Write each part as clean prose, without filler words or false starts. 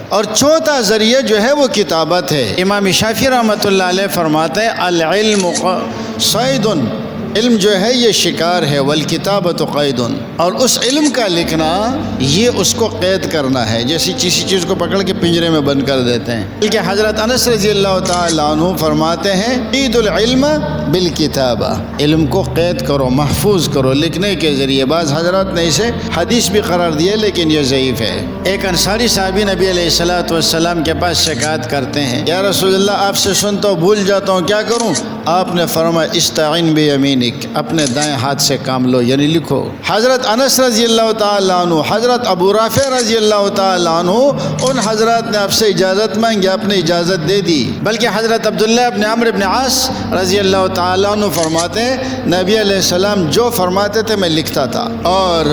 اور چوتھا ذریعہ جو ہے وہ کتابت ہے۔ امام شافعی رحمۃ اللہ علیہ فرماتے ہیں العلم صید، علم جو ہے یہ شکار ہے، والکتابۃ قید، اور اس علم کا لکھنا یہ اس کو قید کرنا ہے، جیسی کسی چیز کو پکڑ کے پنجرے میں بند کر دیتے ہیں۔ بلکہ حضرت انس رضی اللہ تعالی عنہ فرماتے ہیں قید العلم بالکتابہ، علم کو قید کرو، محفوظ کرو لکھنے کے ذریعے۔ بعض حضرات نے اسے حدیث بھی قرار دیا لیکن یہ ضعیف ہے۔ ایک انصاری صحابی نبی علیہ الصلوۃ والسلام کے پاس شکایت کرتے ہیں، یا رسول اللہ آپ سے سنتا ہوں بھول جاتا ہوں، کیا کروں؟ آپ نے فرمایا استعن بیمینک، اپنے دائیں ہاتھ سے کام لو، یعنی لکھو۔ حضرت انس رضی اللہ تعالی عنہ، حضرت ابو رافع رضی اللہ تعالی عنہ، ان حضرات نے آپ سے اجازت مانگی، آپ نے اجازت دے دی۔ بلکہ حضرت عبداللہ ابن عمرو ابن عاص رضی اللہ تعالی عنہ فرماتے ہیں نبی علیہ السلام جو فرماتے تھے میں لکھتا تھا، اور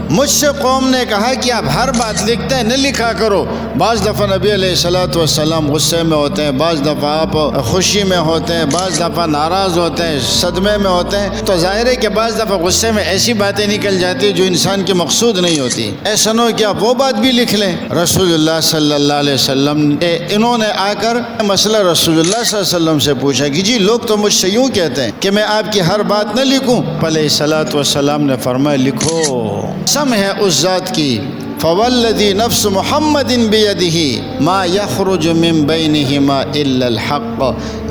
مجھ سے قوم نے کہا کہ آپ ہر بات لکھتے ہیں، نہ لکھا کرو۔ بعض دفعہ نبی علیہ السلام غصے میں ہوتے ہیں، بعض دفعہ آپ خوشی میں ہوتے ہیں، بعض دفعہ ناراض ہوتے ہیں، صدمے میں ہوتے ہیں، تو ظاہر ہے کہ بعض دفعہ غصے میں ایسی باتیں نکل جاتی جو انسان کی مقصود نہیں ہوتی۔ ایسا نہ ہو کہ آپ وہ بات بھی لکھ لیں۔ رسول اللہ صلی اللہ علیہ وسلم انہوں نے آ کر مسئلہ رسول اللہ صلی اللہ علیہ وسلم سے پوچھا کہ جی لوگ تو مجھ سے یوں کہتے ہیں کہ میں آپ کی ہر بات نہ لکھوں۔ علیہ الصلوۃ والسلام نے فرمایا لکھو، قسم ہے اس ذات کی فوالذی نفس محمد بیدہ ما یخرج من بینہما الا الحق،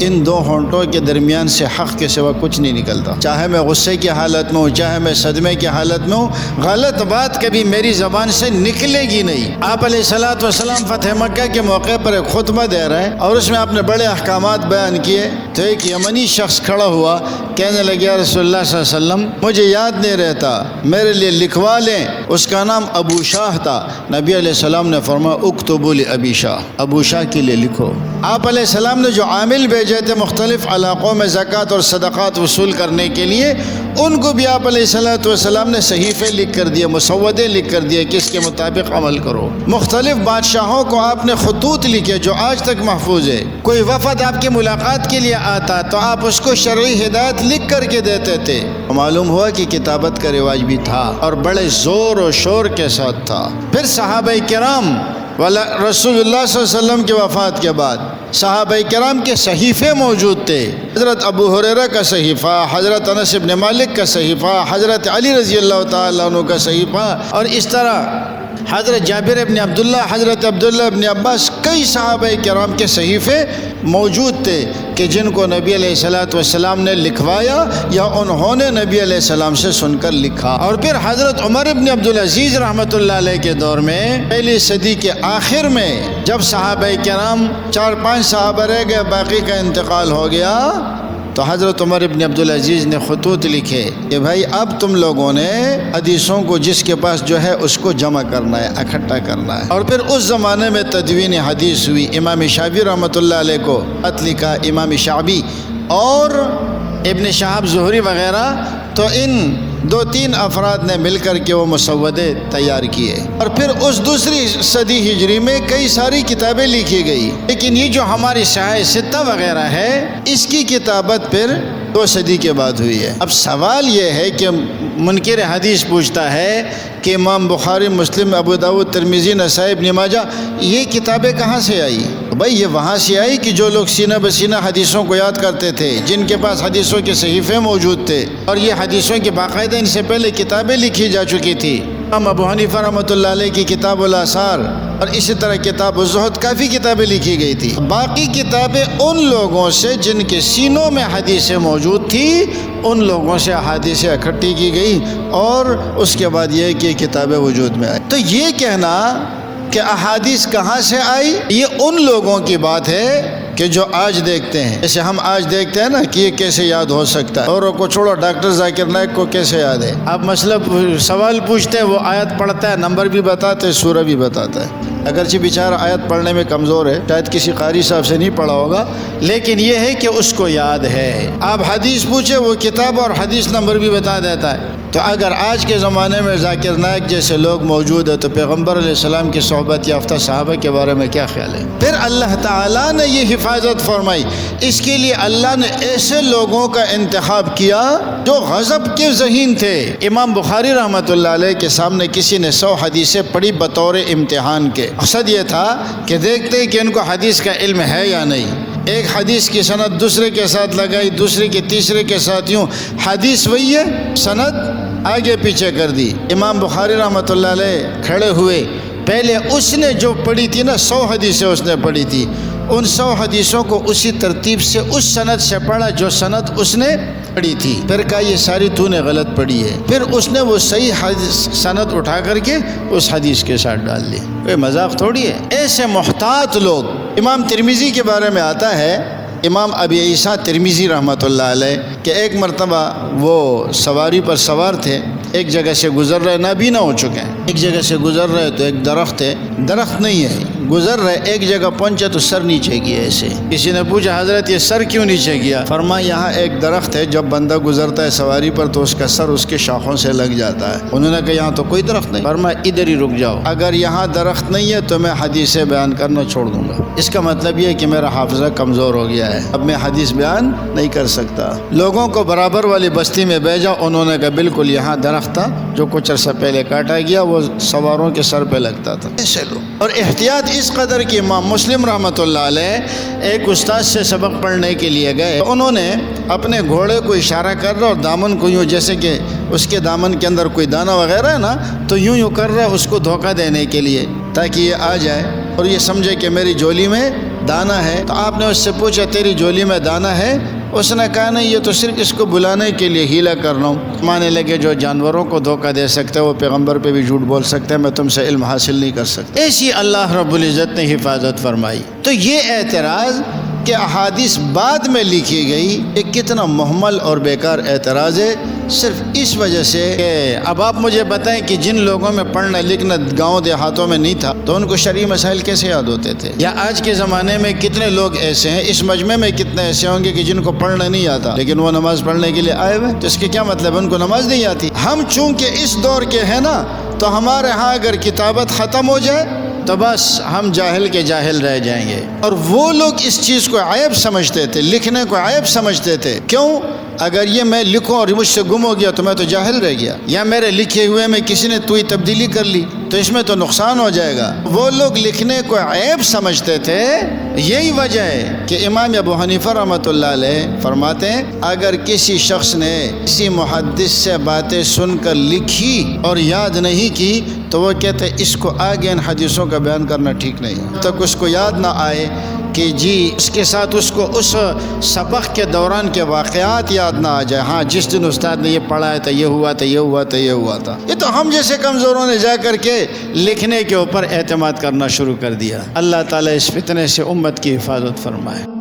ان دو ہونٹوں کے درمیان سے حق کے سوا کچھ نہیں نکلتا۔ چاہے میں غصے کی حالت میں ہوں، چاہے میں صدمے کی حالت میں ہوں، غلط بات کبھی میری زبان سے نکلے گی نہیں۔ آپ علیہ الصلوۃ والسلام فتح مکہ کے موقع پر ایک خطبہ دے رہے ہیں اور اس میں آپ نے بڑے احکامات بیان کیے، تو ایک یمنی شخص کھڑا ہوا، کہنے لگا یا رسول اللہ صلی اللہ علیہ وسلم مجھے یاد نہیں رہتا، میرے لیے لکھوا لیں۔ اس کا نام ابو شاہ تھا۔ نبی علیہ السلام نے فرمایا اکتبوا لابی شاہ، ابو شاہ کے لیے لکھو۔ آپ علیہ السلام نے جو عامل بھیجے تھے مختلف علاقوں میں زکوٰۃ اور صدقات وصول کرنے کے لیے، ان کو بھی آپ علیہ الصلوۃ والسلام نے صحیفے لکھ کر دیے، مسودے لکھ کر دیے کہ اس کے مطابق عمل کرو۔ مختلف بادشاہوں کو آپ نے خطوط لکھے جو آج تک محفوظ ہے۔ کوئی وفد آپ کی ملاقات کے لیے آتا تو آپ اس کو شرعی ہدایت لکھ کر کے دیتے تھے۔ معلوم ہوا کہ کتابت کا رواج بھی تھا اور بڑے زور و شور کے ساتھ تھا۔ پھر صحابہ کرام رسول اللہ صلی اللہ علیہ وسلم کی وفات کے بعد صحابہ کرام کے صحیفے موجود تھے۔ حضرت ابو ہریرہ کا صحیفہ، حضرت انس بن مالک کا صحیفہ، حضرت علی رضی اللہ تعالیٰ عنہ کا صحیفہ، اور اس طرح حضرت جابر ابن عبداللہ، حضرت عبداللہ ابن عباس، کئی صحابہ کرام کے صحیفے موجود تھے کہ جن کو نبی علیہ الصلوۃ والسلام نے لکھوایا یا انہوں نے نبی علیہ السلام سے سن کر لکھا۔ اور پھر حضرت عمر ابن عبدالعزیز رحمۃ اللہ علیہ کے دور میں پہلی صدی کے آخر میں جب صحابہ کرام 4-5 صحابہ رہ گئے، باقی کا انتقال ہو گیا، تو حضرت عمر ابن عبدالعزیز نے خطوط لکھے کہ بھائی اب تم لوگوں نے حدیثوں کو جس کے پاس جو ہے اس کو جمع کرنا ہے، اکٹھا کرنا ہے۔ اور پھر اس زمانے میں تدوین حدیث ہوئی۔ امام شعبی رحمۃ اللہ علیہ کو خط لکھا، امام شعبی اور ابن شہاب زہری وغیرہ، تو ان 2-3 افراد نے مل کر کے وہ مسودے تیار کیے۔ اور پھر اس دوسری صدی ہجری میں کئی ساری کتابیں لکھی گئی، لیکن یہ جو ہماری صحاح ستہ وغیرہ ہے اس کی کتابت پھر 2 صدی کے بعد ہوئی ہے۔ اب سوال یہ ہے کہ منکر حدیث پوچھتا ہے کہ امام بخاری، مسلم، ابو داؤد، ترمذی، نسائی، ابن ماجہ یہ کتابیں کہاں سے آئی؟ بھائی یہ وہاں سے آئی کہ جو لوگ سینہ بسینہ حدیثوں کو یاد کرتے تھے، جن کے پاس حدیثوں کے صحیفے موجود تھے، اور یہ حدیثوں کی باقاعدہ ان سے پہلے کتابیں لکھی جا چکی تھی۔ امام ابو حنیفہ رحمۃ اللہ علیہ کی کتاب الاثار اور اسی طرح کتاب الزہد، کافی کتابیں لکھی گئی تھی۔ باقی کتابیں ان لوگوں سے جن کے سینوں میں حدیثیں موجود تھی، ان لوگوں سے احادیثیں اکٹھی کی گئی، اور اس کے بعد یہ کہ کتابیں وجود میں آئی۔ تو یہ کہنا کہ احادیث کہاں سے آئی، یہ ان لوگوں کی بات ہے کہ جو آج دیکھتے ہیں، جیسے ہم آج دیکھتے ہیں نا کہ یہ کیسے یاد ہو سکتا ہے، اوروں کو چھوڑو، ڈاکٹر ذاکر نائک کو کیسے یاد ہے؟ آپ مسئلہ سوال پوچھتے ہیں، وہ آیت پڑھتا ہے، نمبر بھی بتاتا ہے، سورہ بھی بتاتا ہے۔ اگرچہ بیچارہ آیت پڑھنے میں کمزور ہے، شاید کسی قاری صاحب سے نہیں پڑھا ہوگا، لیکن یہ ہے کہ اس کو یاد ہے۔ آپ حدیث پوچھے، وہ کتاب اور حدیث نمبر بھی بتا دیتا ہے۔ تو اگر آج کے زمانے میں ذاکر نائک جیسے لوگ موجود ہیں تو پیغمبر علیہ السلام کی صحبت یافتہ صحابہ کے بارے میں کیا خیال ہے؟ پھر اللہ تعالیٰ نے یہ حفاظت فرمائی، اس کے لیے اللہ نے ایسے لوگوں کا انتخاب کیا جو غضب کے ذہین تھے۔ امام بخاری رحمۃ اللہ علیہ کے سامنے کسی نے 100 حدیثیں پڑھی بطور امتحان کے۔ مقصد یہ تھا کہ دیکھتے کہ ان کو حدیث کا علم ہے یا نہیں۔ ایک حدیث کی سند دوسرے کے ساتھ لگائی، دوسرے کے تیسرے کے ساتھ، یوں حدیث وہی ہے، سند آگے پیچھے کر دی۔ امام بخاری رحمۃ اللہ علیہ کھڑے ہوئے، پہلے اس نے جو پڑھی تھی نا 100 حدیثیں اس نے پڑھی تھی، ان 100 حدیثوں کو اسی ترتیب سے اس سند سے پڑھا جو سند اس نے پڑھی تھی۔ پھر کہا یہ ساری تو نے غلط پڑھی ہے، پھر اس نے وہ صحیح سند اٹھا کر کے اس حدیث کے ساتھ ڈال دی۔ کوئی مذاق تھوڑی ہے۔ ایسے محتاط لوگ۔ امام ترمذی کے بارے میں آتا ہے، امام ابی عیسیٰ ترمذی رحمۃ اللہ علیہ کہ ایک مرتبہ وہ سواری پر سوار تھے، ایک جگہ سے گزر رہے، نابینا ہو چکے ہیں، ایک جگہ سے گزر رہے تو ایک درخت ہے، درخت نہیں ہے، گزر رہے، ایک جگہ پہنچے تو سر نیچے کیا ایسے۔ کسی نے پوچھا حضرت یہ سر کیوں نیچے کیا؟ فرمایا یہاں ایک درخت ہے، جب بندہ گزرتا ہے سواری پر تو اس کا سر اس کے شاخوں سے لگ جاتا ہے۔ انہوں نے کہا یہاں تو کوئی درخت نہیں۔ فرمایا ادھر ہی رک جاؤ، اگر یہاں درخت نہیں ہے تو میں حدیثیں بیان کرنا چھوڑ دوں گا۔ اس کا مطلب یہ ہے کہ میرا حافظہ کمزور ہو گیا ہے، اب میں حدیث بیان نہیں کر سکتا۔ لوگوں کو برابر والی بستی میں بھیجا، انہوں نے کہا بالکل یہاں درخت تھا جو کچھ عرصہ پہلے کاٹا گیا، وہ سواروں کے سر پہ لگتا تھا۔ ایسے لوگ۔ اور احتیاط اس قدر کی، امام مسلم رحمۃ اللہ علیہ ایک استاد سے سبق پڑھنے کے لیے گئے، انہوں نے اپنے گھوڑے کو اشارہ کر رہا اور دامن کو یوں، جیسے کہ اس کے دامن کے اندر کوئی دانہ وغیرہ ہے نا، تو یوں کر رہا اس کو دھوکہ دینے کے لیے تاکہ یہ آ جائے اور یہ سمجھے کہ میری جولی میں دانہ ہے۔ تو آپ نے اس سے پوچھا تیری جولی میں دانہ ہے؟ اس نے کہا نہیں، یہ تو صرف اس کو بلانے کے لیے ہیلا کر رہا ہوں۔ مانے لگے جو جانوروں کو دھوکہ دے سکتے وہ پیغمبر پہ بھی جھوٹ بول سکتے ہیں، میں تم سے علم حاصل نہیں کر سکتا۔ ایسی اللہ رب العزت نے حفاظت فرمائی۔ تو یہ اعتراض کہ احادیث بعد میں لکھی گئی، یہ کتنا محمل اور بیکار اعتراض ہے، صرف اس وجہ سے کہ اب آپ مجھے بتائیں کہ جن لوگوں میں پڑھنا لکھنا گاؤں دیہاتوں میں نہیں تھا تو ان کو شرعی مسائل کیسے یاد ہوتے تھے؟ یا آج کے زمانے میں کتنے لوگ ایسے ہیں، اس مجمع میں کتنے ایسے ہوں گے کہ جن کو پڑھنا نہیں آتا لیکن وہ نماز پڑھنے کے لیے آئے ہوئے، تو اس کے کیا مطلب؟ ان کو نماز نہیں آتی۔ ہم چونکہ اس دور کے ہیں نا، تو ہمارے ہاں اگر کتابت ختم ہو جائے تو بس ہم جاہل کے جاہل رہ جائیں گے۔ اور وہ لوگ اس چیز کو عیب سمجھتے تھے، لکھنے کو عیب سمجھتے تھے۔ کیوں؟ اگر یہ میں لکھوں اور مجھ سے گم ہو گیا تو میں تو جاہل رہ گیا، یا میرے لکھے ہوئے میں کسی نے کوئی تبدیلی کر لی تو اس میں تو نقصان ہو جائے گا۔ وہ لوگ لکھنے کو عیب سمجھتے تھے۔ یہی وجہ ہے کہ امام ابو حنیفہ رحمۃ اللہ علیہ فرماتے ہیں اگر کسی شخص نے کسی محدث سے باتیں سن کر لکھی اور یاد نہیں کی تو وہ کہتے ہیں اس کو آگے ان حدیثوں کا بیان کرنا ٹھیک نہیں ہے، تب تک اس کو یاد نہ آئے کہ جی اس کے ساتھ اس کو اس سبق کے دوران کے واقعات یاد نہ آ جائے، ہاں جس دن استاد نے یہ پڑھایا تھا، یہ ہوا تھا، یہ ہوا تھا، یہ ہوا تھا۔ یہ تو ہم جیسے کمزوروں نے جا کر کے لکھنے کے اوپر اعتماد کرنا شروع کر دیا۔ اللہ تعالیٰ اس فتنے سے امت کی حفاظت فرمائے۔